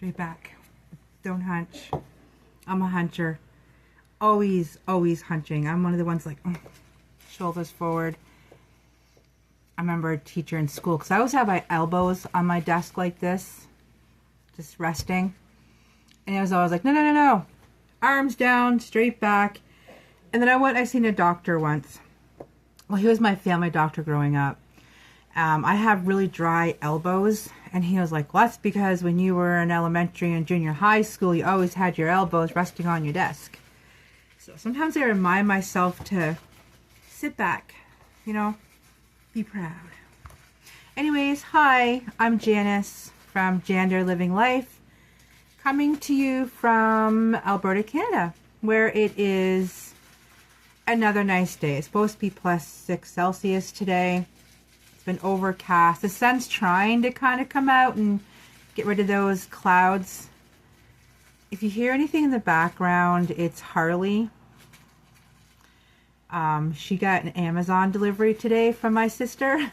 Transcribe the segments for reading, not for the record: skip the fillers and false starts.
Straight back. Don't hunch. I'm a huncher. Always, always hunching. I'm one of the ones like, shoulders forward. I remember a teacher in school, because I always have my elbows on my desk like this, just resting. And it was always like, no, no, no, no. Arms down, straight back. And then I seen a doctor once. Well, he was my family doctor growing up. I have really dry elbows. And he was like, well, that's because when you were in elementary and junior high school, you always had your elbows resting on your desk. So sometimes I remind myself to sit back, you know, be proud. Anyways, hi, I'm Janice from Jander Living Life, coming to you from Alberta, Canada, where it is another nice day. It's supposed to be +6 Celsius today. It's been overcast. The sun's trying to kind of come out and get rid of those clouds. If you hear anything in the background, it's Harley. She got an Amazon delivery today from my sister.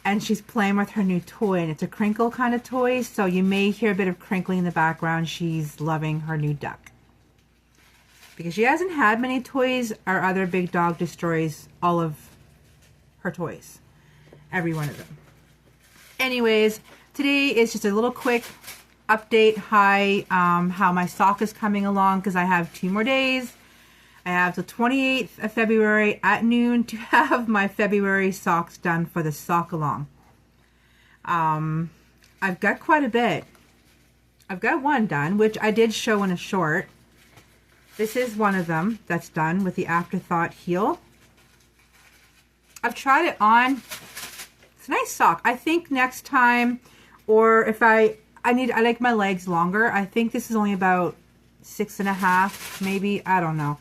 And she's playing with her new toy, and it's a crinkle kind of toy, so you may hear a bit of crinkling in the background. She's loving her new duck. Because she hasn't had many toys, our other big dog destroys all of her toys. Every one of them. Anyways, today is just a little quick update. Hi, how my sock is coming along, because I have 2 more days. I have the 28th of February at noon to have my February socks done for the sock along. I've got quite a bit. I've got one done, which I did show in a short. This is one of them that's done with the Afterthought heel. I've tried it on. It's a nice sock. I think next time, or if I like my legs longer. I think this is only about 6.5, maybe. I don't know.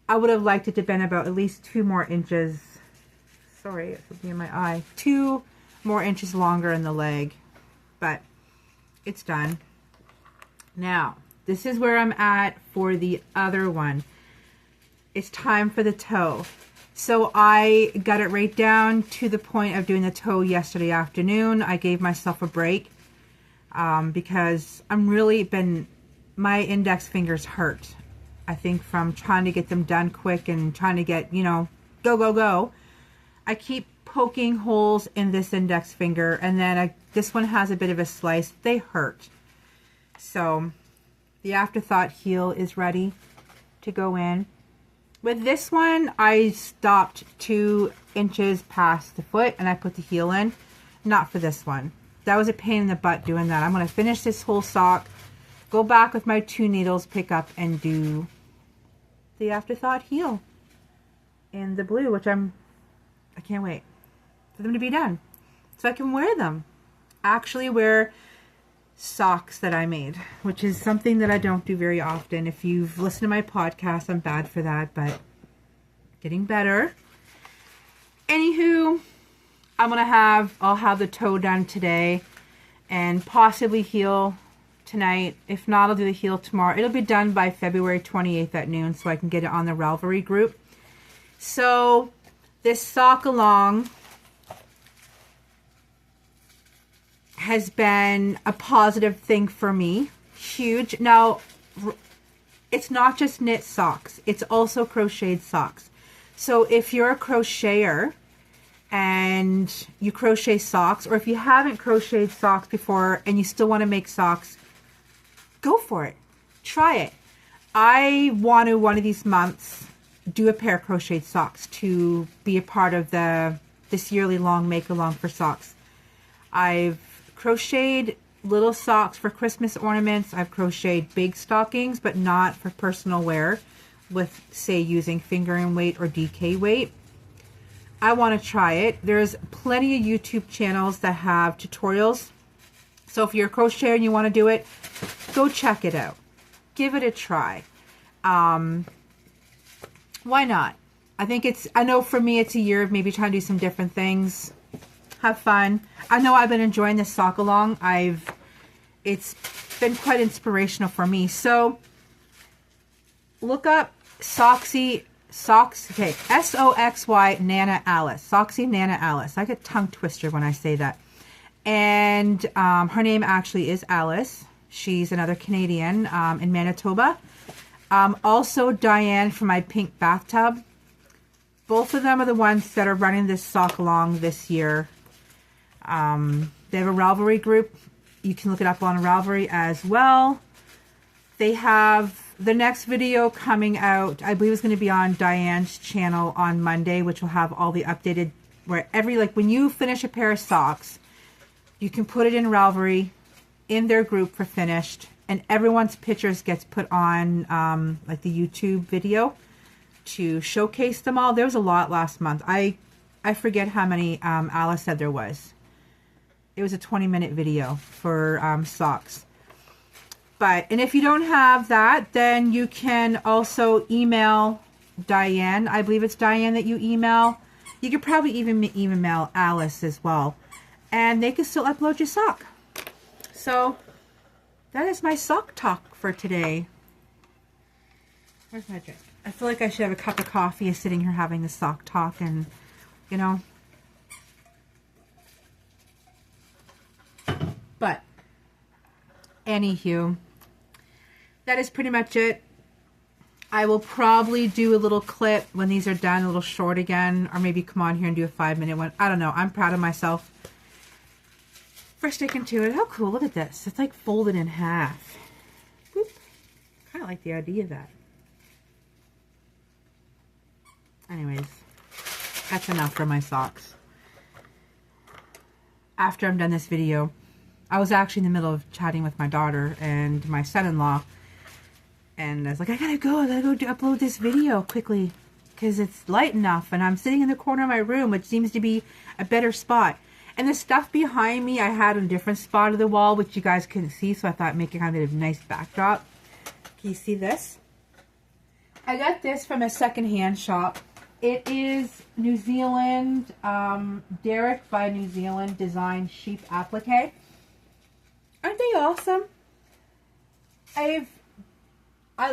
I would have liked it to have been about at least 2 more inches. Sorry, it's something in my eye. 2 more inches longer in the leg. But it's done. Now, this is where I'm at for the other one. It's time for the toe. So I got it right down to the point of doing the toe yesterday afternoon. I gave myself a break because my index fingers hurt. I think from trying to get them done quick and trying to get, you know, go, go, go. I keep poking holes in this index finger, and then this one has a bit of a slice. They hurt. So the Afterthought heel is ready to go in. With this one, I stopped 2 inches past the foot and I put the heel in. Not for this one. That was a pain in the butt doing that. I'm going to finish this whole sock, go back with my 2 needles, pick up and do the Afterthought heel in the blue, which I can't wait for them to be done so I can wear them. Actually wear socks that I made, which is something that I don't do very often. If you've listened to my podcast, I'm bad for that, but getting better. Anywho, I'll have the toe done today and possibly heel tonight. If not, I'll do the heel tomorrow. It'll be done by February 28th at noon so I can get it on the Ravelry group. So this sock along has been a positive thing for me. Huge. Now, it's not just knit socks. It's also crocheted socks. So if you're a crocheter and you crochet socks, or if you haven't crocheted socks before and you still want to make socks, go for it. Try it. I want to, one of these months, do a pair of crocheted socks to be a part of this yearly long make-along for socks. I've crocheted little socks for Christmas ornaments. I've crocheted big stockings, but not for personal wear with, say, using fingering weight or DK weight. I want to try it. There's plenty of YouTube channels that have tutorials. So if you're a crocheter and you want to do it, go check it out. Give it a try. Why not? I know for me it's a year of maybe trying to do some different things. Have fun. I know I've been enjoying this sock along. It's been quite inspirational for me. So look up Soxy Socks. Okay, SOXY Nana Alice. Soxy Nana Alice. I get tongue twister when I say that. And And her name actually is Alice. She's another Canadian in Manitoba. Also Diane from my pink bathtub. Both of them are the ones that are running this sock along this year. They have a Ravelry group. You can look it up on Ravelry as well. They have the next video coming out, I believe it's going to be on Diane's channel on Monday, which will have all the updated, where when you finish a pair of socks, you can put it in Ravelry in their group for finished, and everyone's pictures gets put on like the YouTube video to showcase them all. There was a lot last month. I forget how many Alice said there was. It was a 20-minute video for socks. And if you don't have that, then you can also email Diane. I believe it's Diane that you email. You could probably even email Alice as well. And they can still upload your sock. So that is my sock talk for today. Where's my drink? I feel like I should have a cup of coffee sitting here having the sock talk, and, you know. But anywho, that is pretty much it. I will probably do a little clip when these are done, a little short again, or maybe come on here and do a 5-minute one. I don't know. I'm proud of myself for sticking to it. How cool. Look at this. It's like folded in half. Boop. Kind of like the idea of that. Anyways, that's enough for my socks. After I'm done this video, I was actually in the middle of chatting with my daughter and my son-in-law, and I was like, I gotta go upload this video quickly because it's light enough, and I'm sitting in the corner of my room, which seems to be a better spot. And the stuff behind me I had on a different spot of the wall, which you guys couldn't see, so I thought making kind of a nice backdrop. Can you see this? I got this from a secondhand shop. It is New Zealand, Derek by New Zealand Design Sheep Applique. Aren't they awesome? I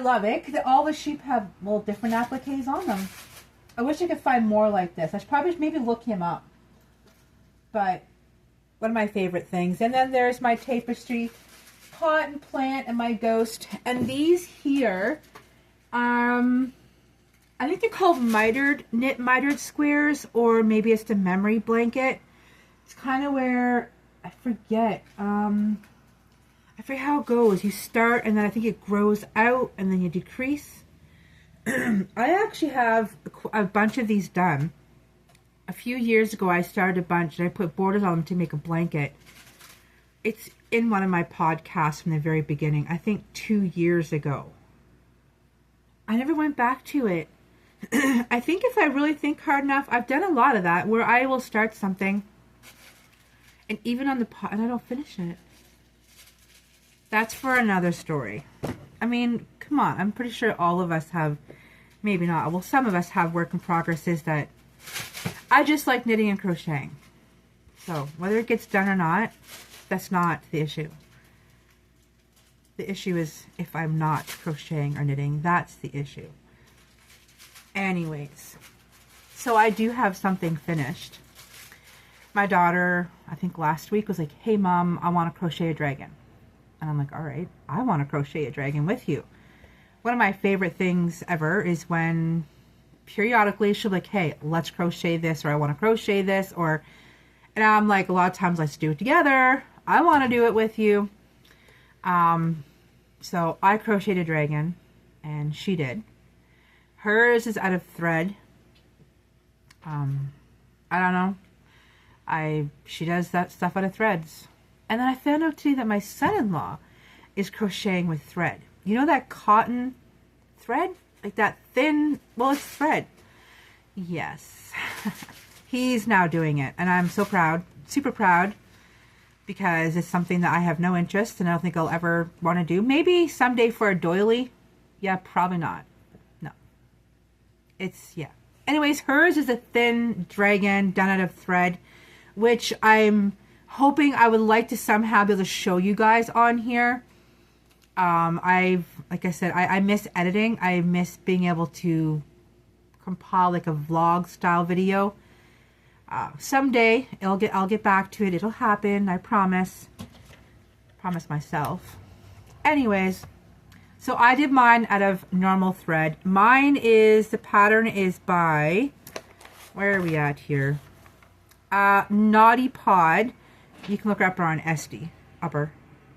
love it because all the sheep have little different appliques on them. I wish I could find more like this. I should probably maybe look him up. But one of my favorite things. And then there's my tapestry, cotton plant, and my ghost. And these here, I think they're called knit mitered squares, or maybe it's the memory blanket. It's kind of where, I forget how it goes. You start, and then I think it grows out, and then you decrease. I actually have a bunch of these done. A few years ago, I started a bunch, and I put borders on them to make a blanket. It's in one of my podcasts from the very beginning, I think 2 years ago. I never went back to it. I think if I really think hard enough, I've done a lot of that, where I will start something, and even on the pot, and I don't finish it. That's for another story. I mean, come on. I'm pretty sure all of us have, maybe not, well, some of us have work in progresses that I just like knitting and crocheting. So whether it gets done or not, that's not the issue. The issue is if I'm not crocheting or knitting, that's the issue. Anyways, so I do have something finished. My daughter, I think last week, was like, hey mom, I want to crochet a dragon. And I'm like, all right, I want to crochet a dragon with you. One of my favorite things ever is when periodically she'll be like, hey, let's crochet this, or I want to crochet this, or, and I'm like, a lot of times let's do it together. I want to do it with you. So I crocheted a dragon, and she did. Hers is out of thread. I don't know. She does that stuff out of threads. And then I found out today that my son-in-law is crocheting with thread. You know that cotton thread? Like that thin, well, it's thread. Yes. He's now doing it. And I'm so proud, super proud, because it's something that I have no interest, and I don't think I'll ever want to do. Maybe someday for a doily. Yeah, probably not. No. It's, yeah. Anyways, hers is a thin dragon done out of thread, which I'm hoping I would like to somehow be able to show you guys on here. Like I said, I miss editing. I miss being able to compile like a vlog style video. Someday I'll get back to it. It'll happen. I promise. Promise myself. Anyways, so I did mine out of normal thread. Mine is, the pattern is by, where are we at here? Naughty Pod. You can look her up on Esty. Upper.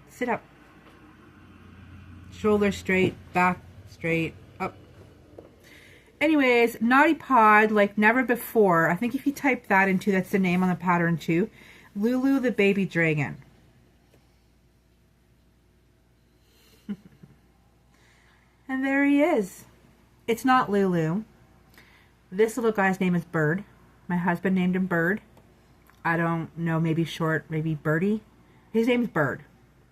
Sit up. Shoulder straight, back straight, up. Anyways, Naughty Pod, like never before. I think if you type that into, that's the name on the pattern too. Lulu the baby dragon. And there he is. It's not Lulu. This little guy's name is Bird. My husband named him Bird. I don't know, maybe short, maybe Birdie. His name's Bird.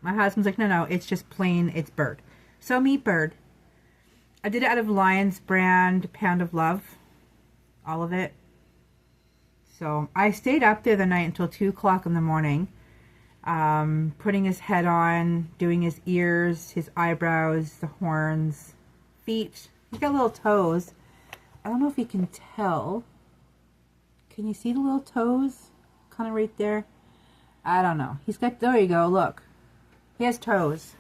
My husband's like, no, it's just plain, it's Bird. So meet Bird. I did it out of Lion's brand Pound of Love. All of it. So I stayed up there the night until 2 o'clock in the morning. Putting his head on, doing his ears, his eyebrows, the horns, feet. He's got little toes. I don't know if you can tell. Can you see the little toes? Kind of right there. I don't know. He's got, there you go, look. He has toes.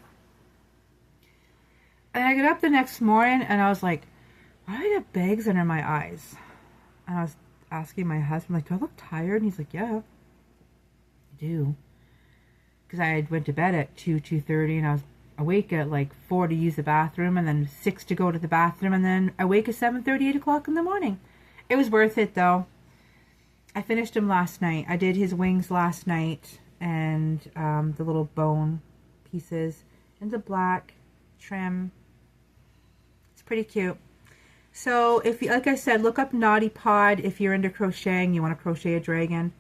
And I got up the next morning and I was like, why do I have bags under my eyes? And I was asking my husband, like, do I look tired? And he's like, yeah, I do. Because I went to bed at 2:30 and I was awake at like 4 to use the bathroom and then 6 to go to the bathroom and then awake at 7:30, 8 o'clock in the morning. It was worth it though. I finished him last night. I did his wings last night and the little bone pieces and the black trim. It's pretty cute. So if you, like I said, look up Naughty Pod if you're into crocheting, you want to crochet a dragon.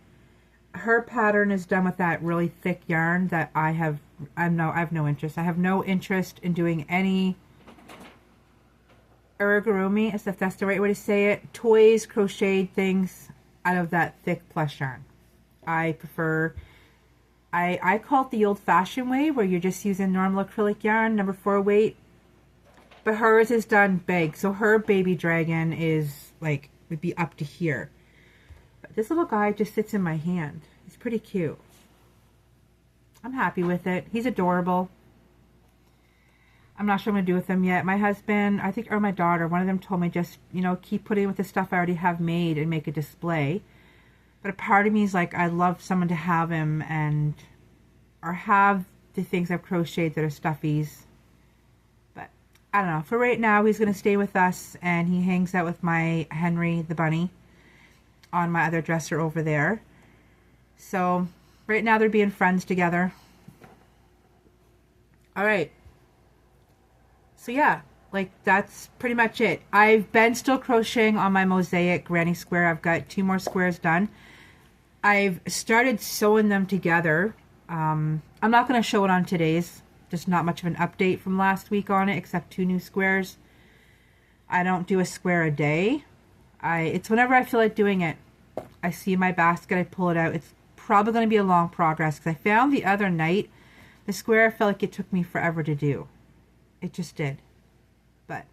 Her pattern is done with that really thick yarn that I have no interest. I have no interest in doing any origami, if that's the right way to say it. Toys, crocheted things out of that thick plush yarn. I prefer, I call it the old-fashioned way, where you're just using normal acrylic yarn, number 4 weight. But hers is done big, so her baby dragon is like, would be up to here. But this little guy just sits in my hand. He's pretty cute. I'm happy with it. He's adorable. I'm not sure what I'm going to do with him yet. My husband, I think, or my daughter, one of them told me just, you know, keep putting with the stuff I already have made and make a display. But a part of me is like, I'd love someone to have him and, or have the things I've crocheted that are stuffies. But I don't know. For right now, he's going to stay with us and he hangs out with my Henry the bunny on my other dresser over there. So right now they're being friends together. All right. So yeah, like that's pretty much it. I've been still crocheting on my mosaic granny square. I've got 2 more squares done. I've started sewing them together. I'm not going to show it on today's. Just not much of an update from last week on it, except 2 new squares. I don't do a square a day. It's whenever I feel like doing it. I see my basket, I pull it out. It's probably going to be a long progress because I found the other night the square, I felt like it took me forever to do. It just did. But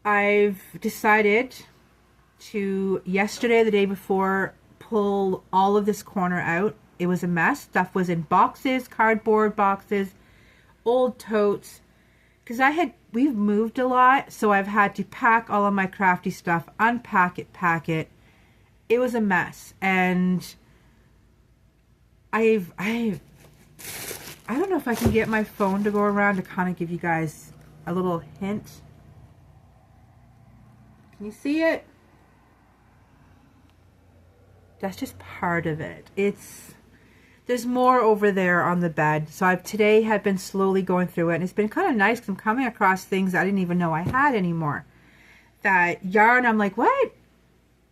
I've decided to, yesterday, the day before, pull all of this corner out. It was a mess. Stuff was in boxes, cardboard boxes, old totes. Because we've moved a lot, so I've had to pack all of my crafty stuff, unpack it, pack it. It was a mess. And I don't know if I can get my phone to go around to kind of give you guys a little hint. Can you see it? That's just part of it. There's more over there on the bed. So I've today had been slowly going through it. And it's been kind of nice because I'm coming across things I didn't even know I had anymore. That yarn, I'm like, what?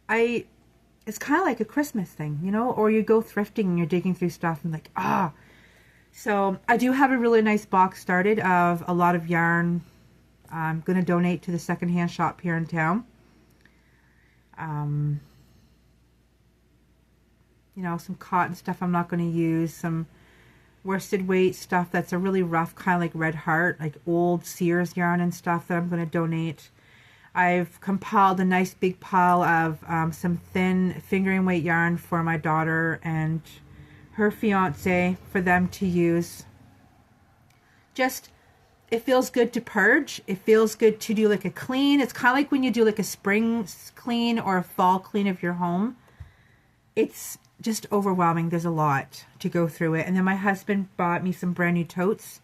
It's kind of like a Christmas thing, you know? Or you go thrifting and you're digging through stuff and like, ah. So I do have a really nice box started of a lot of yarn. I'm going to donate to the secondhand shop here in town. You know, some cotton stuff I'm not going to use. Some worsted weight stuff that's a really rough, kind of like Red Heart, like old Sears yarn and stuff that I'm going to donate. I've compiled a nice big pile of some thin fingering weight yarn for my daughter and her fiance for them to use. Just, it feels good to purge. It feels good to do like a clean. It's kind of like when you do like a spring clean or a fall clean of your home. It's just overwhelming. There's a lot to go through it. And then my husband bought me some brand new totes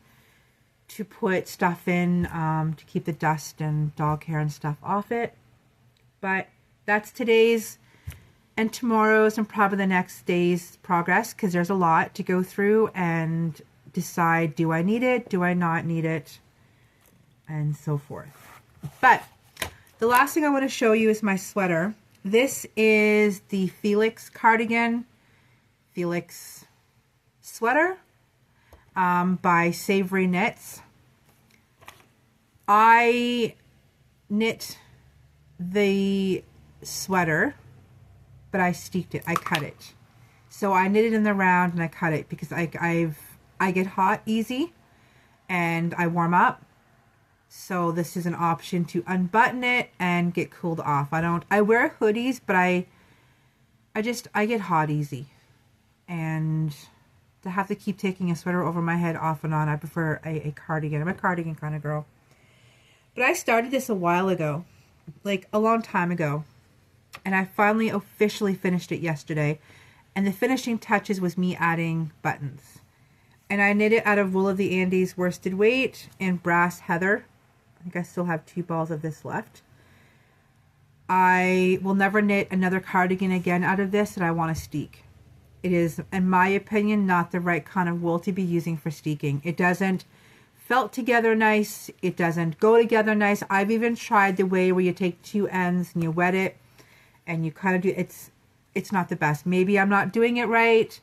to put stuff in to keep the dust and dog hair and stuff off it. But that's today's and tomorrow's and probably the next day's progress, because there's a lot to go through and decide, do I need it? Do I not need it? And so forth. But the last thing I want to show you is my sweater. This is the Felix cardigan, Felix sweater by Savory Knits. I knit the sweater, but I steeked it. I cut it. So I knit it in the round and I cut it because I get hot easy and I warm up. So this is an option to unbutton it and get cooled off. I wear hoodies, but I get hot easy. And to have to keep taking a sweater over my head off and on, I prefer a cardigan. I'm a cardigan kind of girl. But I started this a while ago, like a long time ago. And I finally officially finished it yesterday. And the finishing touches was me adding buttons. And I knit it out of Wool of the Andes worsted weight and brass heather. I think I still have 2 balls of this left. I will never knit another cardigan again out of this, and I want to steek. It is, in my opinion, not the right kind of wool to be using for steeking. It doesn't felt together nice. It doesn't go together nice. I've even tried the way where you take 2 ends and you wet it and you kind of do, it's not the best. Maybe I'm not doing it right.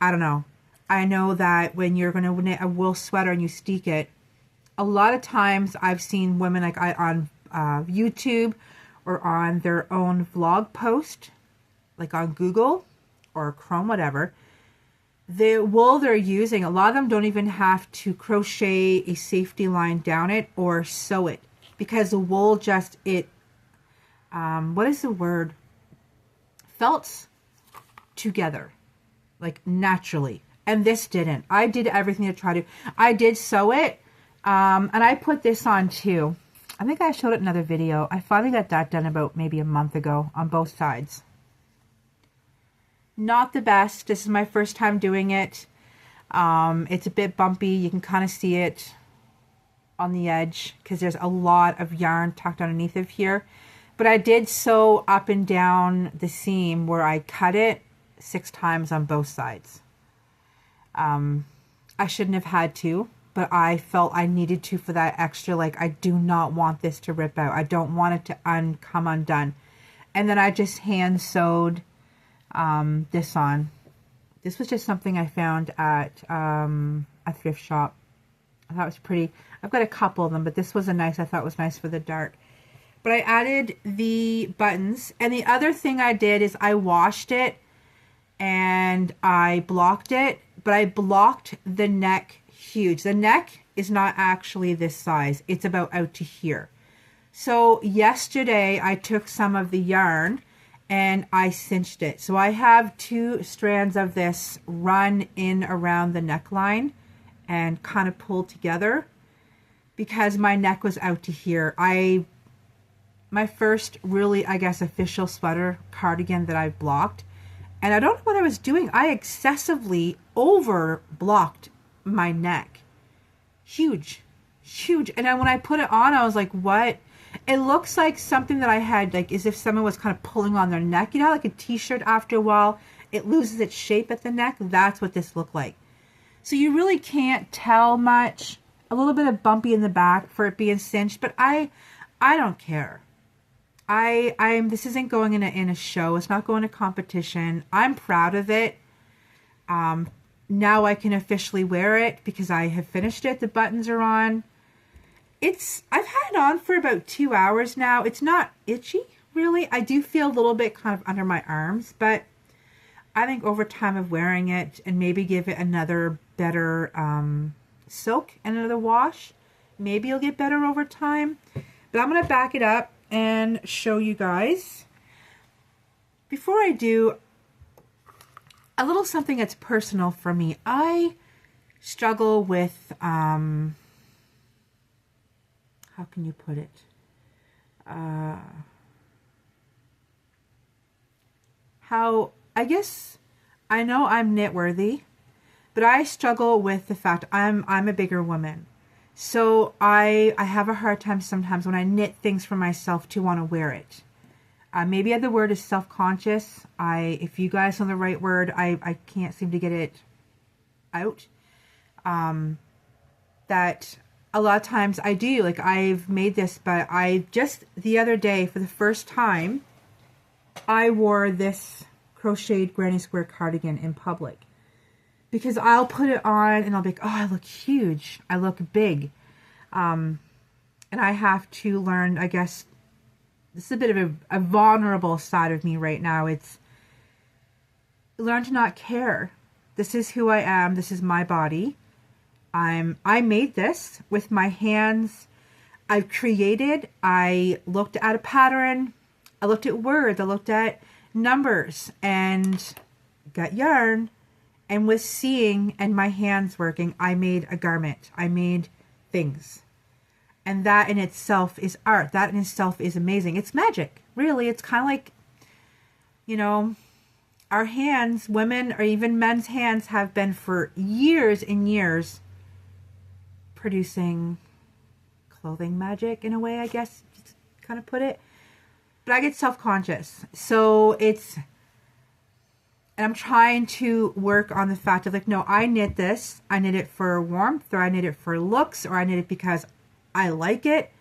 I don't know. I know that when you're going to knit a wool sweater and you steek it, a lot of times I've seen women like on YouTube or on their own vlog post, like on Google or Chrome, whatever, the wool they're using, a lot of them don't even have to crochet a safety line down it or sew it, because the wool just, what is the word? Felts together, like naturally. And this didn't. I did everything to try to, I did sew it, and I put this on too. I think I showed it in another video. I finally got that done about maybe a month ago on both sides. Not the best. This is my first time doing it. It's a bit bumpy. You can kind of see it on the edge because there's a lot of yarn tucked underneath of here. But I did sew up and down the seam where I cut it 6 times on both sides. I shouldn't have had to, but I felt I needed to for that extra, like, I do not want this to rip out. I don't want it to come undone. And then I just hand sewed this on. This was just something I found at a thrift shop. I thought it was pretty. I've got a couple of them, but this was I thought was nice for the dark. But I added the buttons, and the other thing I did is I washed it and I blocked it, but I blocked the neck huge. The neck is not actually this size. It's about out to here. So yesterday I took some of the yarn and I cinched it. So I have 2 strands of this run in around the neckline and kind of pulled together because my neck was out to here. My first really, I guess, official sweater cardigan that I blocked. And I don't know what I was doing. I excessively over blocked my neck. Huge, huge. And then when I put it on, I was like, what? It looks like something that I had, like as if someone was kind of pulling on their neck. You know, like a t-shirt after a while, it loses its shape at the neck. That's what this looked like. So you really can't tell much. A little bit of bumpy in the back for it being cinched, but I don't care. This isn't going in a show. It's not going to competition. I'm proud of it. Now I can officially wear it because I have finished it. The buttons are on. I've had it on for about 2 hours now. It's not itchy, really. I do feel a little bit kind of under my arms, but I think over time of wearing it and maybe give it another better soak and another wash, maybe it'll get better over time. But I'm going to back it up and show you guys. Before I do, a little something that's personal for me. I struggle with, how can you put it? I guess I know I'm knitworthy, but I struggle with the fact I'm a bigger woman. So I have a hard time sometimes when I knit things for myself to want to wear it. Maybe the word is self-conscious. If you guys know the right word, I can't seem to get it out. That a lot of times I do, like I've made this, but I just the other day for the first time, I wore this crocheted granny square cardigan in public. Because I'll put it on and I'll be like, oh, I look huge. I look big. And I have to learn, I guess, this is a bit of a vulnerable side of me right now. It's learn to not care. This is who I am. This is my body. I made this with my hands. I've created. I looked at a pattern. I looked at words. I looked at numbers and got yarn. And with seeing and my hands working, I made a garment. I made things. And that in itself is art. That in itself is amazing. It's magic. Really, it's kind of like, you know, our hands, women or even men's hands have been for years and years producing clothing magic in a way, I guess, to kind of put it. But I get self-conscious. So it's... And I'm trying to work on the fact of like, no, I knit this. I knit it for warmth, or I knit it for looks, or I knit it because I like it.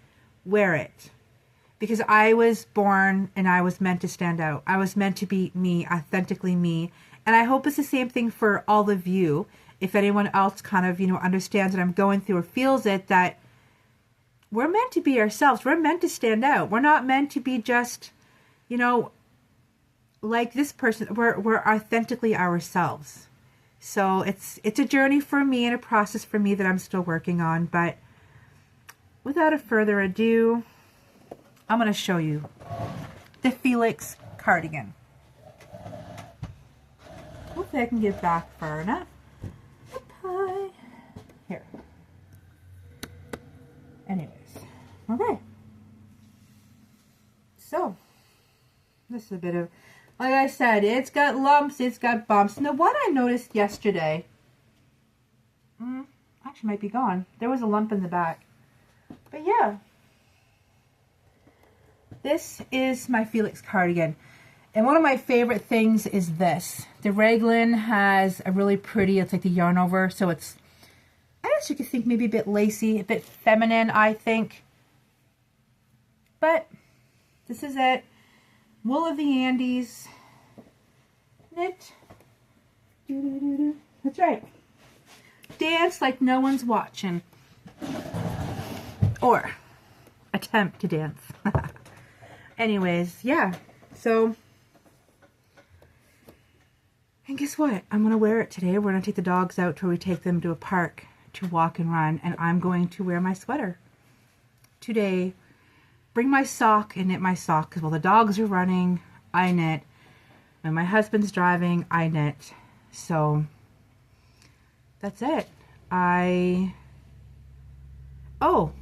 Wear it. Because I was born and I was meant to stand out. I was meant to be me, authentically me. And I hope it's the same thing for all of you. If anyone else kind of, you know, understands what I'm going through or feels it, that we're meant to be ourselves. We're meant to stand out. We're not meant to be just, you know, like this person. We're authentically ourselves. So it's a journey for me and a process for me that I'm still working on. But without a further ado, I'm going to show you the Felix cardigan. Hopefully I can get back far enough. Hi. Here. Anyways. Okay. So, this is a bit of... Like I said, it's got lumps, it's got bumps. Now, what I noticed yesterday, actually might be gone. There was a lump in the back. But yeah, this is my Felix cardigan. And one of my favorite things is this. The raglan has a really pretty, it's like the yarn over, so it's, I guess you could think maybe a bit lacy, a bit feminine, I think. But this is it. Wool of the Andes, knit, that's right, dance like no one's watching, or attempt to dance. Anyways, yeah, so, and guess what, I'm going to wear it today. We're going to take the dogs out till we take them to a park to walk and run, and I'm going to wear my sweater today. Bring my sock and knit my sock, because while the dogs are running, I knit. When my husband's driving, I knit. So, that's it. I'm going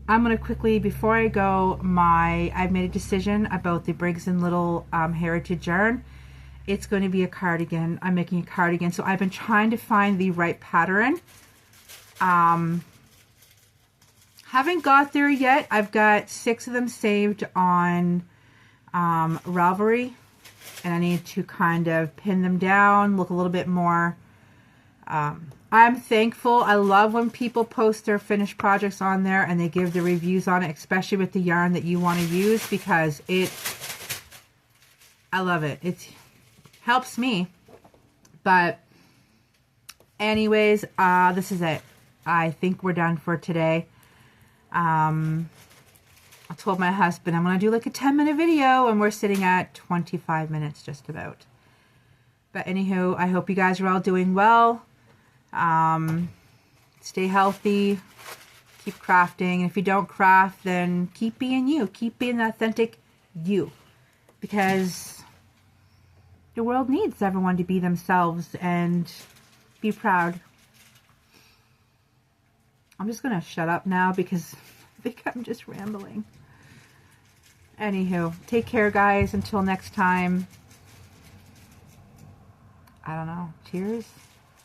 to quickly, before I go, I've made a decision about the Briggs & Little Heritage yarn. It's going to be a cardigan. I'm making a cardigan. So, I've been trying to find the right pattern. Haven't got there yet. I've got 6 of them saved on Ravelry, and I need to kind of pin them down, look a little bit more. I'm thankful. I love when people post their finished projects on there and they give the reviews on it, especially with the yarn that you want to use, because I love it. It helps me. But anyways, this is it. I think we're done for today. I told my husband I'm going to do like a 10-minute video, and we're sitting at 25 minutes just about. But anywho, I hope you guys are all doing well. Stay healthy. Keep crafting. And if you don't craft, then keep being you. Keep being the authentic you. Because the world needs everyone to be themselves and be proud. I'm just going to shut up now because I think I'm just rambling. Anywho, take care, guys. Until next time. I don't know. Cheers.